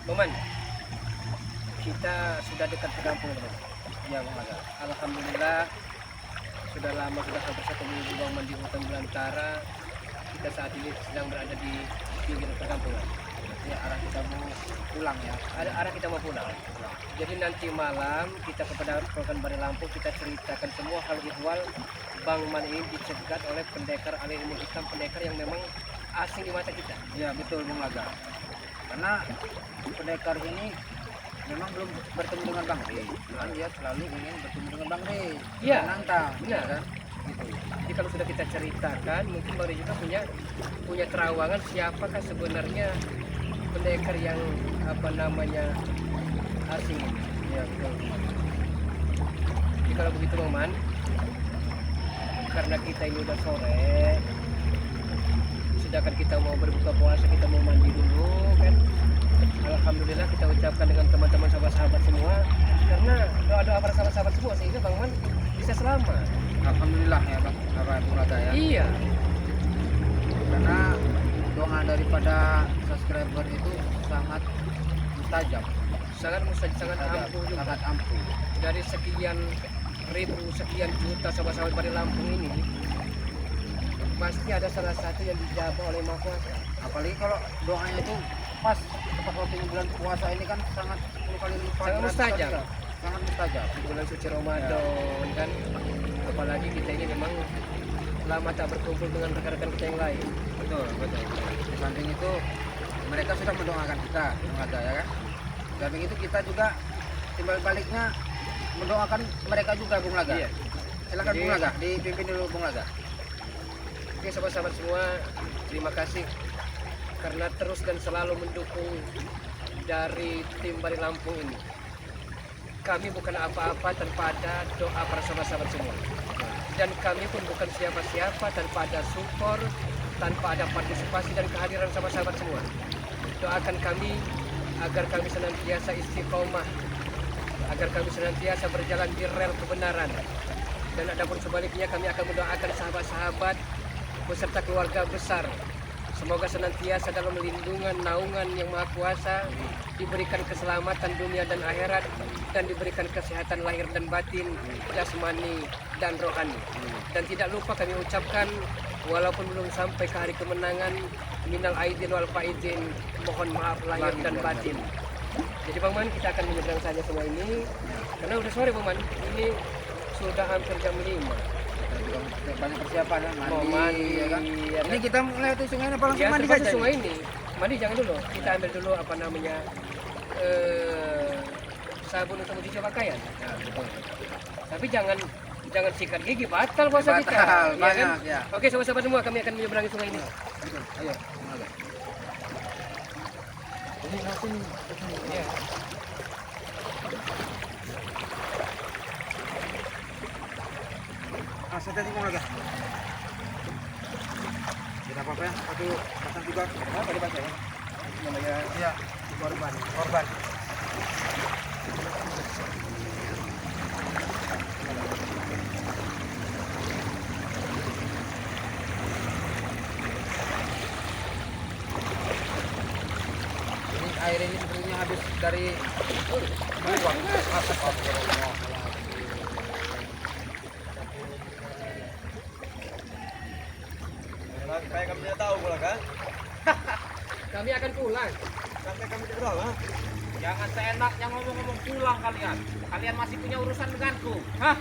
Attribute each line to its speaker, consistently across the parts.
Speaker 1: Teman, kita sudah dekat ke kampung, teman.
Speaker 2: Ya Bang Aga.
Speaker 1: Alhamdulillah sudah lama, sudah hampir 1 minggu Bang Man di hutan belantara. Kita saat ini sedang berada di pinggir perkampungan.
Speaker 2: Ya arah kita mau pulang ya.
Speaker 1: Ada arah kita mau pulang. Jadi nanti malam kita kepada Bari Lampung kita ceritakan semua hal ihwal Bang Man ini dicegat oleh pendekar alih ilmu hitam, pendekar yang memang asing di mata kita.
Speaker 2: Ya betul Bang Aga. Karena pendekar ini memang belum bertemu dengan Bang Rey. Cuman dia selalu ingin bertemu dengan Bang Rey.
Speaker 1: Iya,
Speaker 2: Nanta,
Speaker 1: benar.
Speaker 2: kan? Gitu.
Speaker 1: Jadi kalau sudah kita ceritakan, mungkin Bang Rey juga punya terawangan siapakah sebenarnya pendekar yang asing ini.
Speaker 2: Ya betul.
Speaker 1: Jadi kalau begitu Bang Man, karena kita ini udah sore, sedangkan kita mau berbuka puasa, kita mau mandi dulu kan. Alhamdulillah kita ucapkan dengan teman-teman sahabat-sahabat semua, karena doa-doa para sahabat-sahabat semua sehingga Bang Man bisa selamat.
Speaker 2: Alhamdulillah ya Bang Aga ya.
Speaker 1: Iya,
Speaker 2: Karena doa daripada subscriber itu sangat mustajab,
Speaker 1: sangat mustajab, sangat ampuh juga.
Speaker 2: sangat ampuh.
Speaker 1: Dari sekian ribu, sekian juta sahabat-sahabat Bari Lampung ini, pasti ada salah satu yang dijabah oleh Maha Kuasa.
Speaker 2: Apalagi kalau doanya itu pas tepat waktunya bulan puasa ini kan sangat 10 kali lipat.
Speaker 1: Sangat mustajab.
Speaker 2: Ya. Sangat mustajab.
Speaker 1: Di bulan suci Ramadan kan, apalagi kita ini memang lama tak berkumpul dengan rekan-rekan kita yang lain.
Speaker 2: Betul. Di samping itu mereka sudah mendoakan kita, Bang Aga ya kan. Di samping itu kita juga timbal baliknya mendoakan mereka juga, Bung Laga.
Speaker 1: Iya.
Speaker 2: Silakan
Speaker 1: Jadi-
Speaker 2: Bung Laga, dipimpin dulu Bung Laga.
Speaker 1: Oke sahabat-sahabat semua, terima kasih karena terus dan selalu mendukung dari tim Bari Lampung ini. Kami bukan apa-apa tanpa ada doa para sahabat-sahabat semua. Dan kami pun bukan siapa-siapa tanpa ada support, tanpa ada partisipasi dan kehadiran sahabat-sahabat semua. Doakan kami agar kami senantiasa istiqomah, agar kami senantiasa berjalan di rel kebenaran. Dan adapun sebaliknya kami akan mendoakan sahabat-sahabat beserta keluarga besar. Semoga senantiasa dalam lindungan naungan yang Maha Kuasa, diberikan keselamatan dunia dan akhirat, dan diberikan kesehatan lahir dan batin, jasmani dan rohani. Dan tidak lupa kami ucapkan, walaupun belum sampai ke hari kemenangan, minal aidin wal faizin, mohon maaf lahir dan batin. Jadi Bang Man, kita akan menyeberang saja semua ini, karena udah sore Bang Man, ini sudah hampir jam 5.
Speaker 2: Banyak persiapan ya,
Speaker 1: Mau mandi,
Speaker 2: ya kan.
Speaker 1: ya
Speaker 2: Ini
Speaker 1: kan?
Speaker 2: kita melewati sungai apa langsung
Speaker 1: Ya,
Speaker 2: mandi
Speaker 1: termasuk
Speaker 2: saja?
Speaker 1: sungai ini. Mandi jangan dulu. Kita ambil dulu sabun untuk mencuci pakaian.
Speaker 2: Ya, betul.
Speaker 1: Tapi jangan sikat gigi, batal puasa kita.
Speaker 2: Batal,
Speaker 1: Ya
Speaker 2: banyak,
Speaker 1: kan?
Speaker 2: ya.
Speaker 1: Oke, sahabat-sahabat semua, kami akan menyeberangi sungai ini.
Speaker 2: Betul. Ayo, Bung Laga. Ini nanti nih.
Speaker 1: Ya.
Speaker 2: Saya tadi Bung Laga. Tidak apa-apa ya, satu pasang juga.
Speaker 1: Apa dibaca ya? Namanya
Speaker 2: Ya,
Speaker 1: korban.
Speaker 2: korban. Ini air ini sebenarnya habis dari buang.
Speaker 3: Kayak kami tidak tahu pula kan?
Speaker 1: Kami akan pulang.
Speaker 3: Sampai kami tidak tahu, ha?
Speaker 4: Jangan seenaknya ngomong-ngomong pulang kalian. Kalian masih punya urusan denganku. Hah?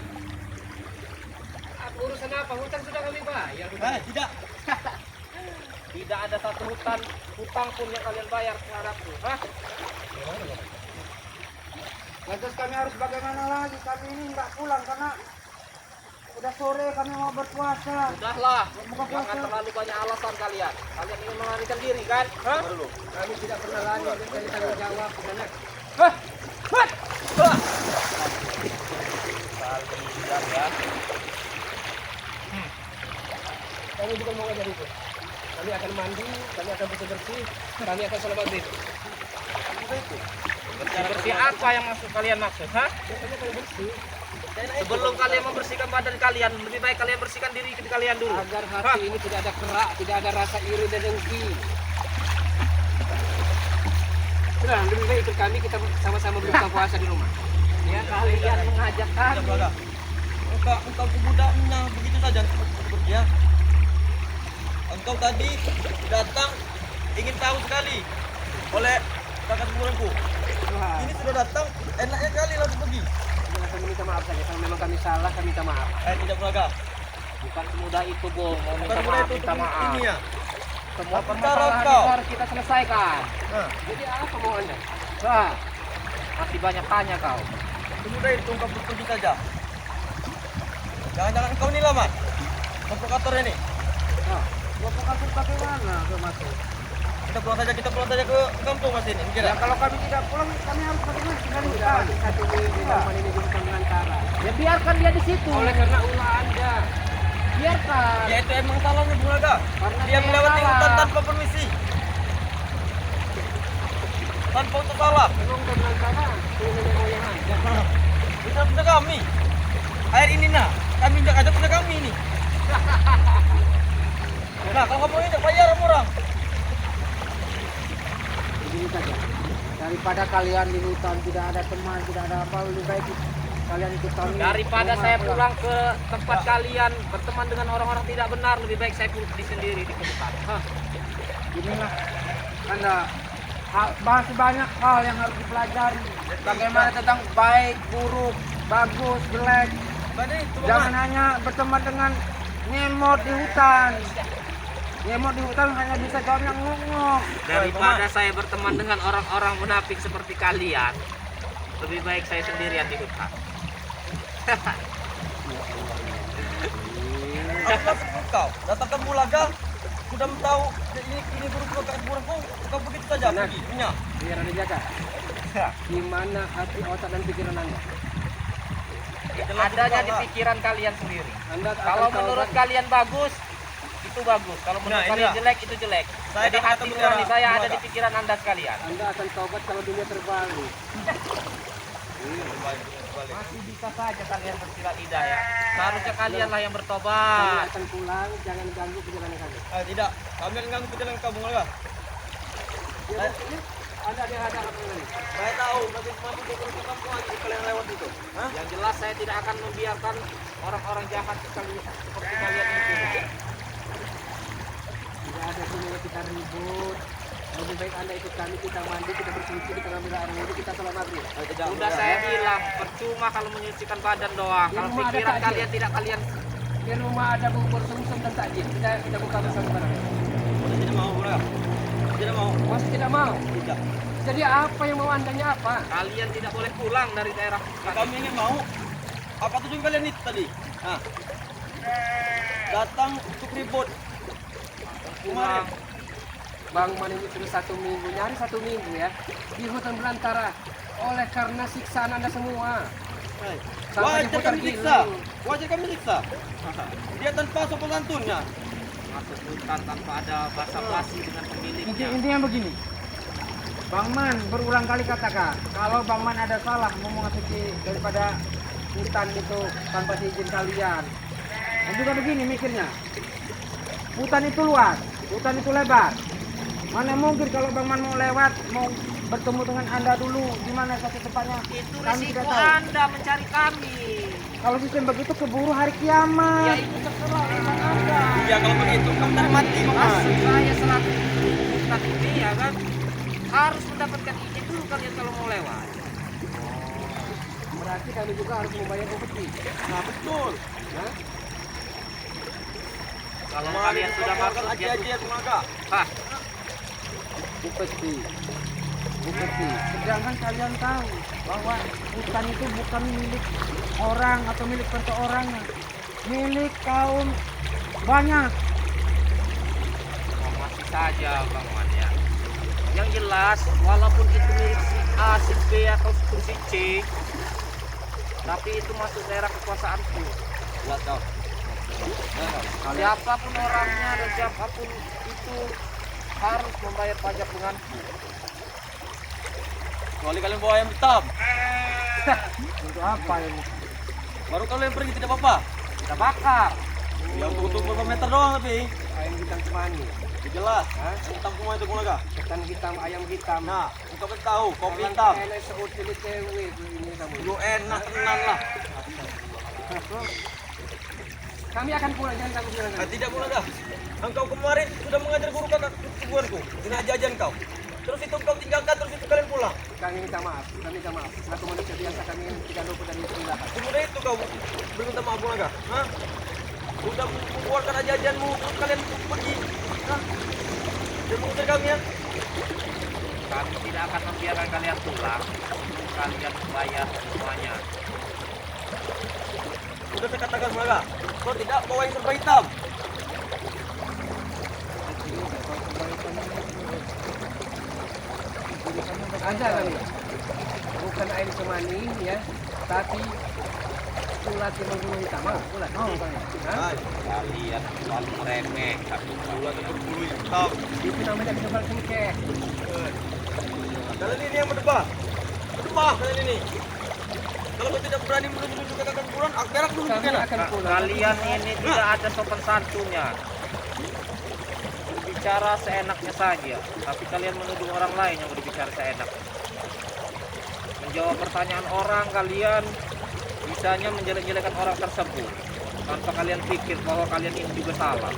Speaker 1: Apa urusan apa? Hutang sudah kami bayar.
Speaker 3: Tidak.
Speaker 4: Tidak ada satu hutang pun yang kalian bayar terhadapku. Hah?
Speaker 2: Lantas kami harus bagaimana lagi? Kami ini nggak pulang karena udah sore kami mau berpuasa.
Speaker 4: Sudahlah.
Speaker 2: Buka puasa.
Speaker 4: Jangan terlalu banyak alasan kalian. Kalian ingin melarikan diri kan? Hah?
Speaker 1: Kami tidak pernah lari dari tanggung jawab, karena
Speaker 4: Hah? Hah? Hah? Kalian ya.
Speaker 1: kami bukan mau ngajar itu. Kami akan mandi, kami akan bersih-bersih, kami akan sholat maghrib.
Speaker 4: Bersih apa yang kalian maksud? Hah?
Speaker 1: Biasanya kami bersih.
Speaker 4: Sebelum kalian membersihkan badan kalian, lebih baik kalian bersihkan diri kalian dulu.
Speaker 1: Agar hati ini tidak ada kerak, tidak ada rasa iri dan dengki. Udah, lebih baik ikut kami, kita sama-sama berbuka puasa di rumah. Ya, kalian mengajak kami.
Speaker 3: Siap, Braga. Engkau kebudaknya begitu saja seperti ya. Engkau tadi datang ingin tahu sekali oleh kakak kuburanku.
Speaker 1: Wah,
Speaker 3: Ini sudah datang, enaknya kali langsung pergi.
Speaker 1: kami minta maaf saja. Kalau memang kami salah, kami minta maaf.
Speaker 3: Tidak Braga.
Speaker 4: Bukan semudah itu, Bung. Mau
Speaker 3: Bukan
Speaker 4: minta
Speaker 3: mudah
Speaker 4: maaf,
Speaker 3: itu
Speaker 4: minta
Speaker 3: untuk
Speaker 4: maaf.
Speaker 3: ini ya.
Speaker 4: Semua
Speaker 3: Apa
Speaker 4: permasalahan
Speaker 3: cara
Speaker 4: itu
Speaker 3: kau?
Speaker 4: harus kita selesaikan.
Speaker 3: Nah,
Speaker 1: Jadi apa mau Anda?
Speaker 4: Wah, masih banyak tanya kau.
Speaker 3: semudah itu engkau pergi saja. Jangan-jangan engkau ini laman. Provokator ini.
Speaker 2: Nah, provokator bagaimana ke masuk?
Speaker 3: Kita pulang saja ke kampung mas ini.
Speaker 2: Ya
Speaker 3: Kira.
Speaker 2: kalau kami tidak pulang, kami harus bagaimana tinggal di
Speaker 1: Sudah
Speaker 2: hutan.
Speaker 1: satu minggu Bang ini di hutan belantara.
Speaker 4: Ya biarkan dia di situ.
Speaker 1: Oleh karena ulah Anda.
Speaker 4: Biarkan.
Speaker 3: Ya itu emang salahnya Bung Braga.
Speaker 4: Karena
Speaker 3: Dia melewati
Speaker 4: salah.
Speaker 3: hutan tanpa permisi. Tanpa untuk salah.
Speaker 1: Memang udah belantara. Ini nenek moyang Anda.
Speaker 3: Itu punya kami. Air ini nah, kami injak aja punya kami ini. Nah, kalau kamu injak bayar sama orang.
Speaker 2: Begini saja. Daripada kalian di hutan tidak ada teman, tidak ada apa, lebih baik kalian ikut kami.
Speaker 4: Daripada
Speaker 2: Rumah
Speaker 4: saya
Speaker 2: pulang.
Speaker 4: pulang ke tempat kalian berteman dengan orang-orang tidak benar, lebih baik saya pulang di sendiri di hutan.
Speaker 2: Inilah Anda masih banyak hal yang harus dipelajari. Bagaimana tentang baik, buruk, bagus, jelek.
Speaker 3: Mana itu
Speaker 2: Jangan hanya berteman dengan ngemot di hutan. Ngemot di hutan hanya bisa jawabnya ngok-ngok.
Speaker 4: Daripada saya berteman dengan orang-orang munafik seperti kalian, lebih baik saya sendirian di hutan.
Speaker 3: Apa maksud kau? Datangkan Bulaga, sudah tahu ini buruk kakak kuburanku, kau begitu saja
Speaker 1: Benar.
Speaker 3: pergi. Punya.
Speaker 1: Biar Anda jaga. Di mana hati, otak, dan pikiran Anda?
Speaker 4: Adanya di pikiran kalian sendiri.
Speaker 1: Anda akan
Speaker 4: Kalau
Speaker 1: tahu,
Speaker 4: menurut
Speaker 1: Bang.
Speaker 4: kalian bagus, itu bagus. Kalau menurut
Speaker 3: Nah,
Speaker 4: kalian
Speaker 3: inilah.
Speaker 4: jelek, itu jelek.
Speaker 3: Saya
Speaker 4: Jadi
Speaker 3: kata
Speaker 4: hati
Speaker 3: bicara
Speaker 4: nurani saya ada
Speaker 3: Bulaga.
Speaker 4: di pikiran Anda sekalian.
Speaker 1: Anda akan taubat kalau dunia terbalik.
Speaker 4: Masih bisa saja kalian bersila lidah ya. Seharusnya kalianlah yang
Speaker 1: Kami
Speaker 4: bertobat.
Speaker 1: akan pulang, jangan ganggu perjalanan kami.
Speaker 3: Tidak, kami akan ganggu perjalanan kau Bulaga.
Speaker 1: Ya, ini ada apa ini?
Speaker 3: Saya tahu, nanti mampu ke kampung aja kalian lewat itu. Hah?
Speaker 4: Yang jelas saya tidak akan membiarkan orang-orang jahat sekali seperti kalian itu.
Speaker 1: Tidak ada gunanya kita ribut. Lebih baik Anda ikut kami, kita mandi, kita bersuci, kita ngambil air wudhu, kita sholat maghrib.
Speaker 4: Sudah saya bilang, percuma kalau menyucikan badan doang.
Speaker 1: Di
Speaker 4: Kalau
Speaker 1: rumah ada
Speaker 4: pikiran
Speaker 1: takjil.
Speaker 4: kalian tidak kalian
Speaker 1: Di rumah ada bubur sumsum dan takjil. Kita buka bersama bareng.
Speaker 3: Tidak mau Bulaga. Tidak mau.
Speaker 1: Masih tidak mau.
Speaker 3: Tidak.
Speaker 1: Jadi apa yang mau Andanya apa?
Speaker 4: kalian tidak boleh pulang dari daerah
Speaker 3: Kami ingin mau. Apa tujuan kalian itu tadi? Nah, datang untuk ribut.
Speaker 4: pulang.
Speaker 1: Bang Man ini sudah 1 minggu, nyari 1 minggu ya. Di hutan belantara. Oleh karena siksaan Anda semua. Sampai
Speaker 3: Wajar
Speaker 1: diputar
Speaker 3: kami siksa.
Speaker 1: giling.
Speaker 3: Wajar kami siksa. Dia tanpa sopan santunnya.
Speaker 4: Masuk hutan tanpa ada basa-basi dengan pemiliknya.
Speaker 2: Intinya begini. Bang Man berulang kali katakan, kalau Bang Man ada salah mau memasuki daripada hutan itu tanpa izin kalian. Dan juga begini mikirnya. Hutan itu luas, hutan itu lebar. Mana mungkin kalau Bang Man mau lewat, mau bertemu dengan Anda dulu di mana satu tempatnya.
Speaker 4: Itu
Speaker 2: Kami
Speaker 4: risiko
Speaker 2: tidak tahu.
Speaker 4: Anda mencari kami.
Speaker 2: Kalau sistem begitu keburu hari kiamat.
Speaker 4: Ya itu terserah urusan Anda.
Speaker 3: Ya kalau begitu, kamu tak mati Bang.
Speaker 4: Saya selaku hutan ini ya kan harus mendapatkan izin dulu kalian kalau mau lewat.
Speaker 1: Berarti kami juga harus membayar upeti.
Speaker 3: Nah betul.
Speaker 1: Hah?
Speaker 4: Kalau kalian sudah masuk ya
Speaker 3: aja Bulaga.
Speaker 4: Hah,
Speaker 2: Upeti. Upeti. Sedangkan kalian tahu bahwa hutan itu bukan milik orang atau milik perseorangan, milik kaum banyak.
Speaker 4: oh, masih saja Bang Man ya. Yang jelas walaupun itu milik si A, si B atau si C, tapi itu masuk daerah kekuasaanku.
Speaker 3: Lihat kau.
Speaker 4: Siapapun orangnya dan siapapun itu harus membayar pajak denganku.
Speaker 3: Kecuali kalian bawa ayam hitam.
Speaker 2: Untuk apa ini?
Speaker 3: Baru kalian pergi tidak apa-apa.
Speaker 4: Kita bakar.
Speaker 3: Ya untuk beberapa meter doang tapi.
Speaker 1: Ayam bintang kemani.
Speaker 3: Jelas. Hitam semua itu Bung Naga.
Speaker 1: Ketan hitam, ayam hitam.
Speaker 3: Nah, engkau kan tahu kopi hitam.
Speaker 1: Enak seutil cewek ini kamu.
Speaker 3: Lu enak tenan lah.
Speaker 1: Kami akan pulang, jangan kamu pulang.
Speaker 3: Tidak Bung Naga. Engkau kemarin sudah mengajar guru kakak kubuanku dengan jajan kau. Terus itu kau tinggalkan, terus itu kalian pulang.
Speaker 1: Kami minta maaf, selaku manusia biasa kami tidak luput dari kesalahan.
Speaker 3: Semudah itu kau berminta maaf Bung Naga. Hah? Sudah mengeluarkan jajanmu, terus kalian pergi. Hah? Dan mengusir kami ya?
Speaker 4: Kami tidak akan membiarkan kalian pulang. Kalian bayar semuanya.
Speaker 3: Sudah saya katakan Bung Naga, kau tidak bawa yang serba hitam.
Speaker 1: Ada kami, bukan air semani ya, tapi ulat yang berbulu hitam. Ulat.
Speaker 3: Hai,
Speaker 4: Kalian selalu meremeh.
Speaker 3: ulat yang berbulu hitam.
Speaker 1: Itu namanya kebal cengkeh.
Speaker 3: Kalian ini yang berdebah. Berdebah kalian ini. Kalau kau tidak berani menuju ke kakak kuburan, berak dulu
Speaker 1: Kami
Speaker 3: kena.
Speaker 1: akan pulang.
Speaker 4: Kalian ini tidak ada sopan santunnya. Berbicara seenaknya saja, tapi kalian menuduh orang lain yang berbicara seenak. Menjawab pertanyaan orang, kalian bisanya menjelek-jelekan orang tersebut tanpa kalian pikir bahwa kalian ini juga salah.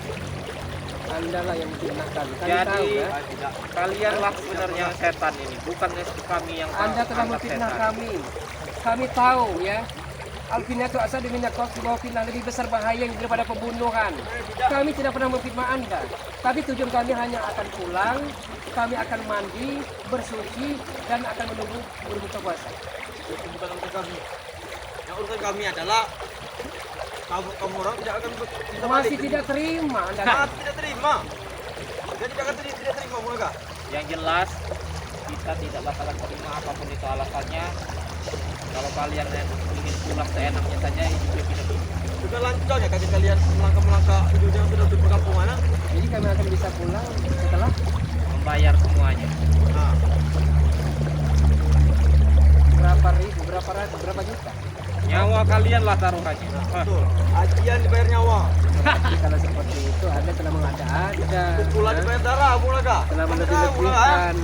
Speaker 1: Anda lah yang menjelaskan. Kami tahu
Speaker 4: Jadi
Speaker 1: ya.
Speaker 4: kalianlah sebenarnya setan ini, bukan kami yang
Speaker 1: Anda telah
Speaker 4: anggap
Speaker 1: memfitnah
Speaker 4: setan.
Speaker 1: kami. Kami tahu ya. Al-fitnah itu asal dari minyak bahwa fitnah lebih besar bahaya daripada pembunuhan. Kami tidak pernah memfitnah Anda. Tapi tujuan kami hanya akan pulang, kami akan mandi, bersuci, dan akan menunggu berbuka puasa.
Speaker 3: Itu bukan urusan kami. Yang urusan kami adalah kamu orang tidak akan bisa
Speaker 1: Masih
Speaker 3: balik.
Speaker 1: tidak terima Anda.
Speaker 3: Masih tidak terima. Jadi jangan tidak terima Bung Naga.
Speaker 4: Yang jelas kita tidak bakalan terima apapun itu alasannya. Kalau kalian ingin pulang seenaknya saja, itu juga tidak bisa.
Speaker 3: Sudah lancar ya kalian melangkah-melangkah hidupnya sudah di perkampungan.
Speaker 1: Jadi kami akan bisa pulang setelah
Speaker 4: Membayar semuanya.
Speaker 3: Nah,
Speaker 1: berapa ribu, berapa ratus, berapa juta.
Speaker 4: Nyawa kalian lah taruhannya.
Speaker 3: betul. Ajian dibayar nyawa.
Speaker 1: Tapi kalau seperti itu Anda telah mengada-ada.
Speaker 3: Pukulan dibayar darah Bung Naga.
Speaker 1: Telah
Speaker 3: Bung
Speaker 1: melebih-lebihkan.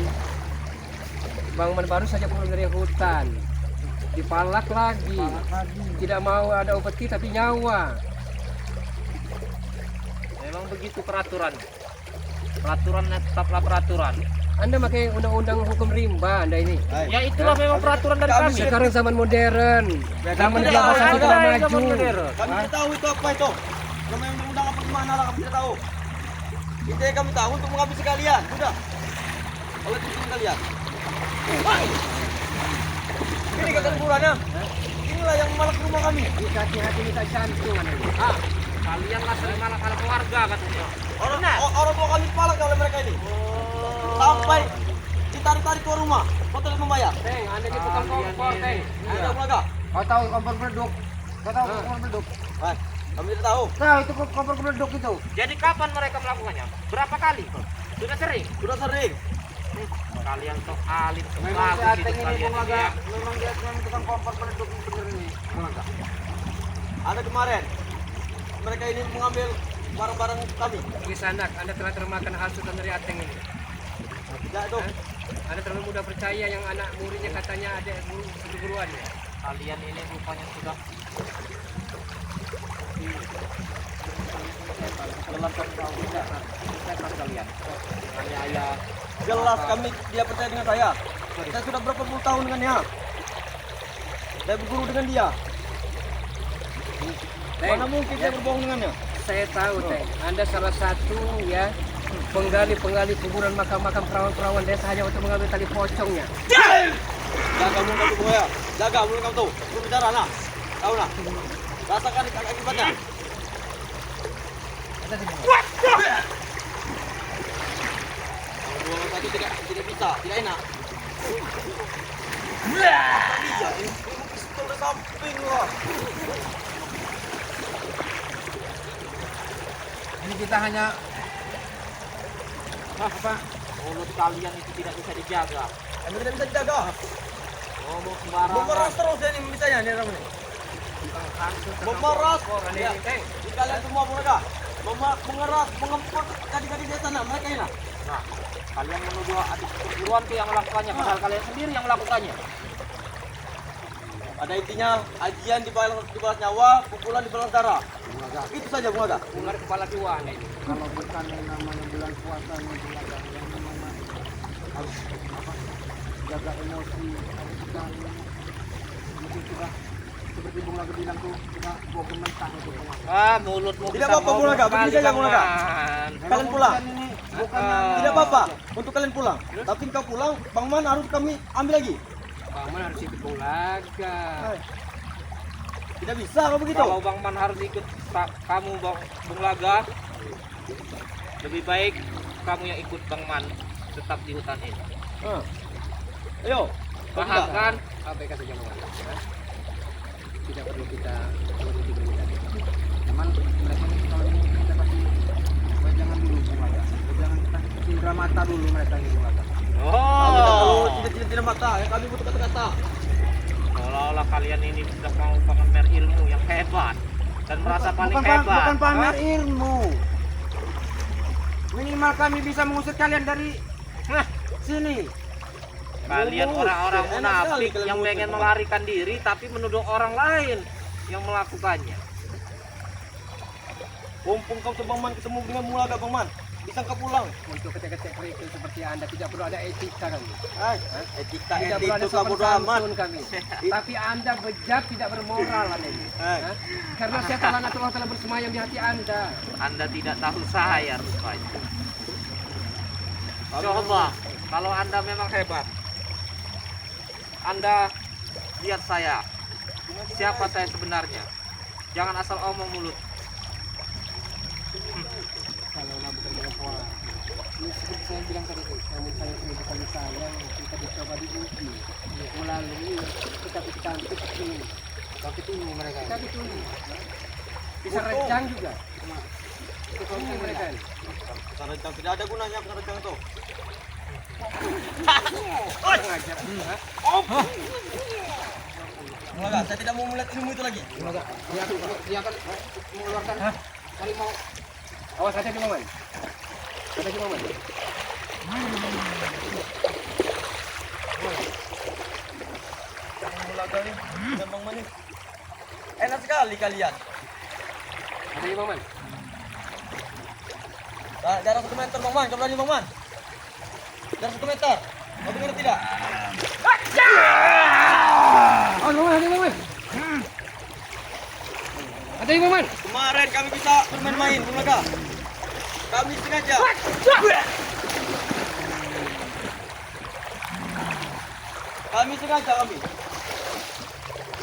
Speaker 1: Bangunan baru saja pulang dari hutan. Dipalak lagi. Tidak mau ada upeti tapi nyawa.
Speaker 4: Memang begitu peraturan. Peraturannya tetaplah peraturan.
Speaker 1: Anda pakai undang-undang hukum rimba Anda ini.
Speaker 4: Ya itulah memang peraturan dari kami.
Speaker 1: Sekarang zaman modern. Zaman
Speaker 3: tidak
Speaker 1: globalisasi
Speaker 3: ada
Speaker 1: telah
Speaker 4: yang
Speaker 1: maju.
Speaker 4: zaman modern.
Speaker 3: Kami tidak tahu itu apa itu. Namanya undang-undang apa gimana lah kami tidak tahu. Intinya kami tahu untuk menghabisi kalian. Sudah. Oleh tujuan kalian. Ini kakak kuburannya. Inilah yang malak rumah kami.
Speaker 1: Dikasih hati minta jantung Anda ini.
Speaker 4: Kalian lah sering malah keluarga katanya.
Speaker 3: Orang tua kami dipalak oleh mereka ini. Sampai ditarik-tarik ke rumah. Kau tidak membayar.
Speaker 1: Teng, Anda di tukang kompor, Teng.
Speaker 3: Ada Bung Naga.
Speaker 2: Kau tahu kompor beleduk? Kau tahu kompor beleduk?
Speaker 3: Hai, kami tidak tahu.
Speaker 2: Tahu itu kompor beleduk itu.
Speaker 4: Jadi kapan mereka melakukannya? Berapa kali? Sudah sering.
Speaker 3: Sudah sering.
Speaker 4: Kalian sok alim
Speaker 2: Memang si
Speaker 4: bagus
Speaker 2: Ateng
Speaker 4: hidup
Speaker 2: ini
Speaker 4: kalian
Speaker 2: Bung
Speaker 4: ini
Speaker 2: Naga.
Speaker 4: ya.
Speaker 2: Memang dia tukang kompor beleduk ini bener ini. Bung Naga.
Speaker 3: Ada kemarin. Mereka ini mengambil barang-barang kami.
Speaker 1: Kisanak, Anda telah termakan hasutan dari Ateng ini.
Speaker 3: Ya itu.
Speaker 1: Anda terlalu mudah percaya yang anak muridnya katanya ada guru guruannya.
Speaker 4: Kalian ini rupanya sudah dalam setan kalian. Ayah
Speaker 3: Jelas kami dia percaya dengan saya. Saya sudah berapa puluh tahun dengannya. Saya berguru dengan dia. Mana mungkin saya berbohong dengannya?
Speaker 1: Saya tahu, Teng. Anda salah satu ya penggali kuburan makam-makam perawan-perawan desa hanya untuk mengambil tali pocongnya.
Speaker 3: Jaga mulut kamu ya. Jaga mulut kamu tuh. Lu bicara nah. Tahu nah. Rasakan akibatnya. Kalau dua lawan satu tidak bisa, tidak enak. Iya, ini pistol di samping loh.
Speaker 2: Ini kita hanya
Speaker 4: apa? Mulut kalian itu tidak bisa dijaga.
Speaker 3: Kami tidak bisa dijaga.
Speaker 4: Ngomong sembarangan.
Speaker 3: Memeras terus ya ini bisanya nih orang ini. Memeras. Ya. Di kalian semua mereka. mengeras, mengempot gadis-gadis di sana. Mereka ini.
Speaker 4: Nah, kalian menuduh adik perguruan tuh yang melakukannya, padahal kalian sendiri yang melakukannya.
Speaker 3: Pada intinya ajian dibalas nyawa, pukulan dibalas darah. Itu saja Bung Aga.
Speaker 1: Ular kepala dua nih.
Speaker 2: Kalau bukan yang namanya bulan puasa ini bulan yang namanya harus apa, jaga emosi, harus kita mungkin sudah seperti Bung Laga bilang tuh kita bawa mentah itu Bung Laga.
Speaker 4: Ah, mulutmu
Speaker 3: Tidak
Speaker 4: bisa
Speaker 3: apa-apa, Bung Laga.
Speaker 4: ngomong
Speaker 3: Begini
Speaker 4: kali,
Speaker 3: saja, Bung Laga.
Speaker 4: Bang.
Speaker 3: Kalian pulang.
Speaker 2: Ini bukan
Speaker 4: Ah.
Speaker 3: Tidak apa-apa untuk kalian pulang. Tapi kau pulang, Bang Man harus kami ambil lagi.
Speaker 1: Bang Man harus ikut Bung Laga.
Speaker 3: Tidak bisa kalau begitu.
Speaker 4: Kalau Bang Man harus ikut kamu Bung Laga, lebih baik kamu yang ikut Bang Man tetap di hutan ini.
Speaker 3: Ayo.
Speaker 4: Paham kan?
Speaker 1: Abaikan saja Bung Laga. Tidak perlu kita urusi berhutang.
Speaker 2: cuman mereka ini kalau ini kita kasih jangan dulu Bung Laga. Jangan kita cindera mata dulu mereka ini Bung Laga.
Speaker 4: Oh,
Speaker 3: Tidak mata. Ya, kami butuh kata-kata.
Speaker 4: seolah-olah kalian ini sudah mau pamer ilmu yang hebat dan merasa paling hebat.
Speaker 2: Bukan pamer
Speaker 4: Hah?
Speaker 2: ilmu. Minimal kami bisa mengusir kalian dari sini.
Speaker 4: Kalian orang-orang
Speaker 3: Enak sekali
Speaker 4: munafik
Speaker 3: kalian
Speaker 4: yang
Speaker 3: musuh,
Speaker 4: pengen
Speaker 3: Bang.
Speaker 4: melarikan diri tapi menuduh orang lain yang melakukannya.
Speaker 3: Mumpung kau Bang Man ketemu dengan Bung Laga Bang Man. Bisa kau pulang.
Speaker 1: Untuk ketek-ketek kerikil seperti Anda tidak perlu ada etika kami.
Speaker 3: Etika
Speaker 1: Tidak perlu ada
Speaker 3: itu kamu
Speaker 1: sopan
Speaker 3: amat.
Speaker 1: santun kami. Tapi Anda bejat tidak bermoral Anda ini.
Speaker 3: Hai.
Speaker 1: Hah? Karena setan Allah telah bersemayam di hati Anda.
Speaker 4: Anda tidak tahu saya rupanya. Coba kalau Anda memang hebat, Anda lihat saya. Siapa saya sebenarnya? Jangan asal omong mulut.
Speaker 1: Kalau bukan dengan pola. Ini seperti saya bilang tadi, namun saya sudah kali sayang, kita dicoba diuji. Melalui kita cantik ini. Tapi tunggu mereka. Kita ditunggu. Bisa rencang juga. Tunggu mereka.
Speaker 3: Rencang tidak ada gunanya rencang itu.
Speaker 1: Sengaja.
Speaker 3: Bung Laga, saya tidak mau melihat ilmu itu lagi.
Speaker 1: Dia akan mengeluarkan harimau. Awas hati-hati Maman. Hati-hati Maman.
Speaker 3: Bung Laga nih, dan Bang Man nih. Enak sekali kalian.
Speaker 1: Hati-hati Maman.
Speaker 3: Jarak 1 meter Bang Man, kau berani Bang Man? Jarak 1 meter. Kau dengar tidak?
Speaker 1: Oh, Maman, hati Maman. Hati Maman.
Speaker 3: Kemarin kami bisa bermain-main Bung Laga. Kami sengaja. Kami sengaja kami.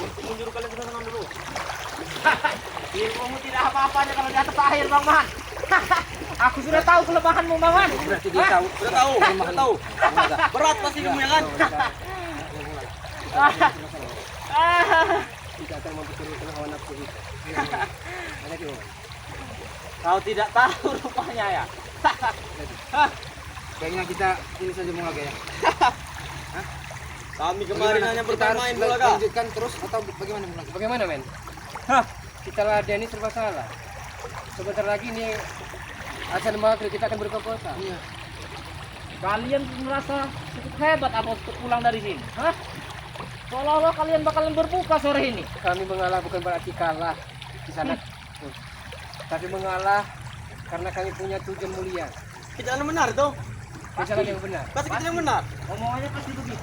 Speaker 3: Untuk menyuruh kalian ke sana dulu.
Speaker 4: Ilmumu tidak apa-apanya kalau di atas air, Bang Man. Aku sudah tahu kelemahanmu, Bang Man.
Speaker 1: Berarti dia tahu.
Speaker 3: Sudah tahu, sudah tahu. Berat pasti ilmunya kan?
Speaker 1: Tidak akan memperturutkan hawa nafsu kita. Hati-hati Maman.
Speaker 4: Kau tidak tahu rupanya ya.
Speaker 2: Kayaknya kita ini saja Bung Laga ya.
Speaker 3: Kami kemarin hanya bermain
Speaker 2: Kita
Speaker 3: Bung
Speaker 2: harus
Speaker 3: Laga.
Speaker 2: lanjutkan terus atau bagaimana Bung Laga?
Speaker 1: Bagaimana men? Kita ladeni serba salah. Sebentar lagi nih azan maghrib kita akan berkokosa.
Speaker 2: Iya.
Speaker 4: Kalian merasa cukup hebat apa untuk pulang dari sini? Hah? Seolah-olah kalian bakalan berbuka sore ini.
Speaker 1: Kami mengalah bukan berarti kalah di sana. Tapi mengalah karena kami punya tujuan mulia.
Speaker 3: Kita yang benar tuh.
Speaker 1: Jalan yang benar.
Speaker 3: Pasti kita yang benar.
Speaker 4: Omongannya pasti begitu.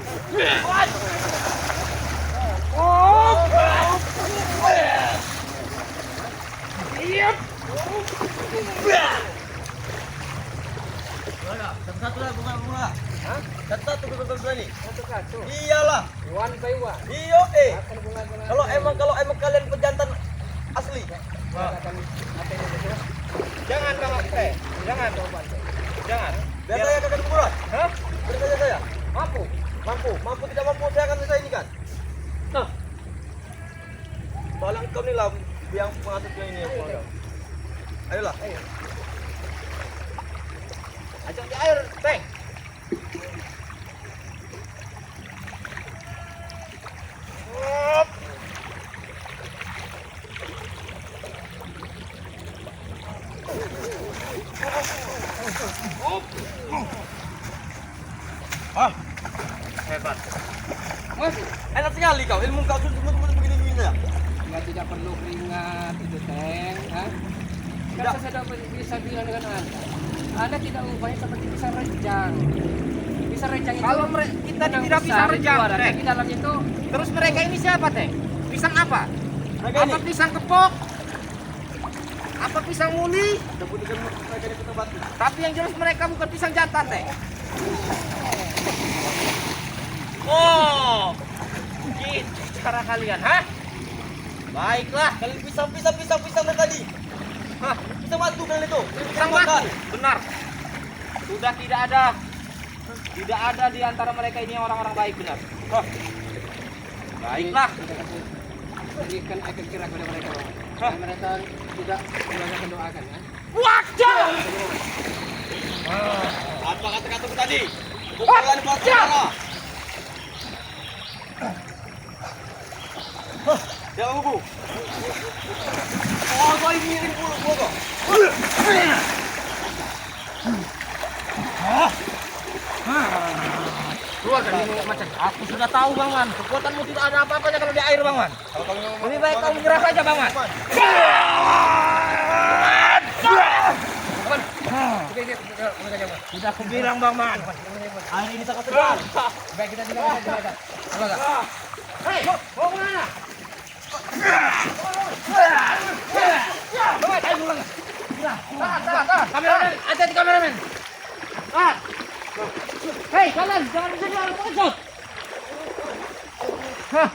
Speaker 3: Satu-satu lah Bung Laga.
Speaker 1: Hah?
Speaker 3: Satu-satu kita berani.
Speaker 1: Satu-satu.
Speaker 3: Iyalah.
Speaker 1: One by one.
Speaker 3: Iyo
Speaker 1: Akan bunga
Speaker 3: Kalau emang kalian pejantan asli.
Speaker 1: akan apa yang benar?
Speaker 4: Jangan Bang Teh. Jangan. Jangan.
Speaker 3: Biar saya akan kuburan.
Speaker 4: Hah?
Speaker 3: Biar saja saya.
Speaker 4: Mampu.
Speaker 3: Mampu tidak mampu saya akan selesai ini kan.
Speaker 4: Nah,
Speaker 3: Soalnya kau nih lah yang pengaturnya ini ya Bung Laga. Ayolah.
Speaker 4: ajak di air, Teh. Hebat.
Speaker 1: Mas,
Speaker 3: Enak sekali kau, ilmu kau sudah begini-begini ya.
Speaker 1: nggak tidak perlu keringat itu Teng. Kan saya sudah bisa bilang dengan Anda tidak upaya seperti bisa rejang. Bisa rejang itu.
Speaker 2: Kalau kita
Speaker 1: benang
Speaker 2: tidak bisa
Speaker 1: besar
Speaker 2: rejang,
Speaker 1: itu ada,
Speaker 2: Teng.
Speaker 1: di dalam itu
Speaker 2: Terus mereka ini siapa, Teng? Pisang apa?
Speaker 3: Mereka ini.
Speaker 2: Apa pisang kepok? Apa pisang muli?
Speaker 3: Kemudian mereka di Kota Batu.
Speaker 2: Tapi yang jelas mereka bukan pisang jantan, Teng.
Speaker 4: Oh, gitu cara kalian, hah? Baiklah.
Speaker 3: Kalian pisang dari tadi.
Speaker 4: Hah,
Speaker 3: Pisang batu kalian itu.
Speaker 4: pisang batu. Benar. Sudah tidak ada di antara mereka ini orang-orang baik, benar. Hah. Baiklah.
Speaker 1: kita kasih berikan efek kira kepada mereka, Bang.
Speaker 4: Hah?
Speaker 1: Dan mereka juga mendoakan ya.
Speaker 4: Wajah.
Speaker 3: Apa kata-katamu tadi? Bukan buat saudara. Jangan bubu. Oh, kau ini bulu kau.
Speaker 4: Keluar dari mulut macan. Aku sudah tahu, Bang Man. Kekuatanmu tidak ada apa-apanya kalau di air, Bang Man. Lebih baik kau menyerah saja, Bang Man. Sudah aku bilang, Bang Man.
Speaker 3: Air ini sangat tebal.
Speaker 1: Baik, kita tidak.
Speaker 4: Hei, mau kemana?
Speaker 1: Kameramen, hati-hati kameramen. Hei, kalian jangan bisa jalan terkejut. Hah,